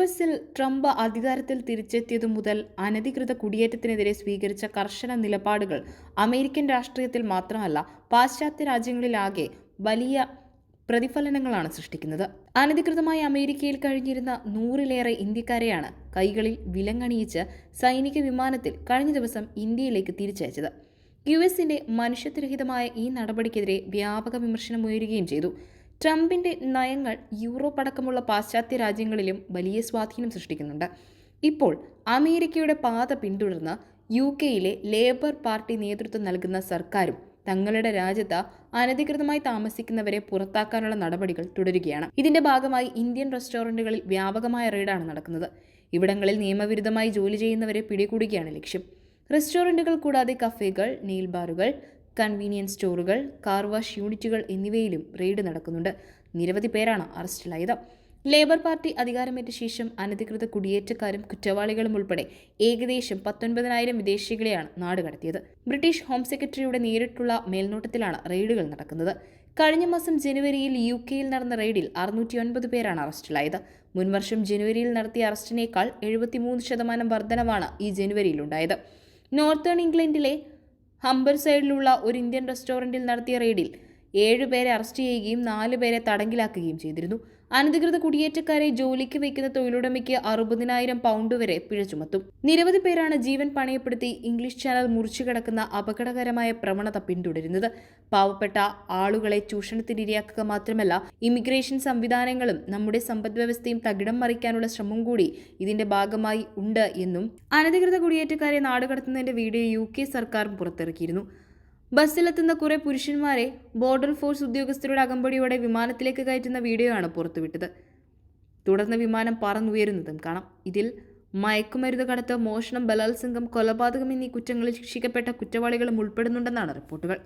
യുഎസിൽ ട്രംപ് അധികാരത്തിൽ തിരിച്ചെത്തിയതു മുതൽ അനധികൃത കുടിയേറ്റത്തിനെതിരെ സ്വീകരിച്ച കർശന നിലപാടുകൾ അമേരിക്കൻ രാഷ്ട്രീയത്തിൽ മാത്രമല്ല പാശ്ചാത്യ രാജ്യങ്ങളിലാകെ വലിയ പ്രതിഫലനങ്ങളാണ് സൃഷ്ടിക്കുന്നത്. അനധികൃതമായി അമേരിക്കയിൽ കഴിഞ്ഞിരുന്ന 100-ലേറെ ഇന്ത്യക്കാരെയാണ് കൈകളിൽ വിലങ്ങണിയിച്ച് സൈനിക വിമാനത്തിൽ കഴിഞ്ഞ ദിവസം ഇന്ത്യയിലേക്ക് തിരിച്ചയച്ചത്. യുഎസിന്റെ മനുഷ്യത്വരഹിതമായ ഈ നടപടിക്കെതിരെ വ്യാപക വിമർശനമുയരുകയും ചെയ്തു. ട്രംപിന്റെ നയങ്ങൾ യൂറോപ്പ് അടക്കമുള്ള പാശ്ചാത്യ രാജ്യങ്ങളിലും വലിയ സ്വാധീനം സൃഷ്ടിക്കുന്നുണ്ട്. ഇപ്പോൾ അമേരിക്കയുടെ പാത പിന്തുടർന്ന് യുകെയിലെ ലേബർ പാർട്ടി നേതൃത്വം നൽകുന്ന സർക്കാരും തങ്ങളുടെ രാജ്യത്ത് അനധികൃതമായി താമസിക്കുന്നവരെ പുറത്താക്കാനുള്ള നടപടികൾ തുടരുകയാണ്. ഇതിന്റെ ഭാഗമായി ഇന്ത്യൻ റെസ്റ്റോറന്റുകളിൽ വ്യാപകമായ റെയ്ഡാണ് നടക്കുന്നത്. ഇവിടങ്ങളിൽ നിയമവിരുദ്ധമായി ജോലി ചെയ്യുന്നവരെ പിടികൂടുകയാണ് ലക്ഷ്യം. റെസ്റ്റോറന്റുകൾ കൂടാതെ കഫേകൾ, നെയിൽ ബാറുകൾ, കൺവീനിയൻസ് സ്റ്റോറുകൾ, കാർ വാഷ് യൂണിറ്റുകൾ എന്നിവയിലും റെയ്ഡ് നടക്കുന്നുണ്ട്. നിരവധി പേരാണ് അറസ്റ്റിലായത്. ലേബർ പാർട്ടി അധികാരമേറ്റ ശേഷം അനധികൃത കുടിയേറ്റക്കാരും കുറ്റവാളികളും ഉൾപ്പെടെ ഏകദേശം 19,000 വിദേശികളെയാണ് നാടുകടത്തിയത്. ബ്രിട്ടീഷ് ഹോം സെക്രട്ടറിയുടെ നേരിട്ടുള്ള മേൽനോട്ടത്തിലാണ് റെയ്ഡുകൾ നടക്കുന്നത്. കഴിഞ്ഞ മാസം ജനുവരിയിൽ യുകെയിൽ നടന്ന റെയ്ഡിൽ 609 പേരാണ് അറസ്റ്റിലായത്. മുൻവർഷം ജനുവരിയിൽ നടത്തിയ അറസ്റ്റിനേക്കാൾ 73% വർധനവാണ് ഈ ജനുവരിയിലുണ്ടായത്. നോർത്തേൺ ഇംഗ്ലണ്ടിലെ ഹംബർസൈഡിലുള്ള ഒരു ഇന്ത്യൻ റെസ്റ്റോറന്റിൽ നടത്തിയ റെയ്ഡിൽ 7 പേരെ അറസ്റ്റ് ചെയ്യുകയും 4 പേരെ തടങ്കിലാക്കുകയും ചെയ്തിരുന്നു. അനധികൃത കുടിയേറ്റക്കാരെ ജോലിക്ക് വയ്ക്കുന്ന തൊഴിലുടമയ്ക്ക് 60,000 പൗണ്ട് വരെ പിഴ ചുമത്തും. നിരവധി പേരാണ് ജീവൻ പണയപ്പെടുത്തി ഇംഗ്ലീഷ് ചാനൽ മുറിച്ചു കടക്കുന്ന അപകടകരമായ പ്രവണത പിന്തുടരുന്നത്. പാവപ്പെട്ട ആളുകളെ ചൂഷണത്തിനിരയാക്കുക മാത്രമല്ല, ഇമിഗ്രേഷൻ സംവിധാനങ്ങളും നമ്മുടെ സമ്പദ്വ്യവസ്ഥയും തകിടം മറിക്കാനുള്ള ശ്രമം കൂടി ഇതിന്റെ ഭാഗമായി ഉണ്ട് എന്നും അനധികൃത കുടിയേറ്റക്കാരെ നാടുകടത്തുന്നതിന്റെ വീഡിയോ യുകെ സർക്കാരും പുറത്തിറക്കിയിരുന്നു. ബസ്സിലെത്തുന്ന കുറെ പുരുഷന്മാരെ ബോർഡർ ഫോഴ്സ് ഉദ്യോഗസ്ഥരുടെ അകമ്പടിയോടെ വിമാനത്തിലേക്ക് കയറ്റുന്ന വീഡിയോ ആണ് പുറത്തുവിട്ടത്. തുടർന്ന് വിമാനം പറന്നുയരുന്നതും കാണാം. ഇതിൽ മയക്കുമരുന്ന് കടത്ത്, മോഷണം, ബലാത്സംഗം, കൊലപാതകം എന്നീ കുറ്റങ്ങളിൽ ശിക്ഷിക്കപ്പെട്ട കുറ്റവാളികളും ഉൾപ്പെടുന്നുണ്ടെന്നാണ് റിപ്പോർട്ടുകൾ.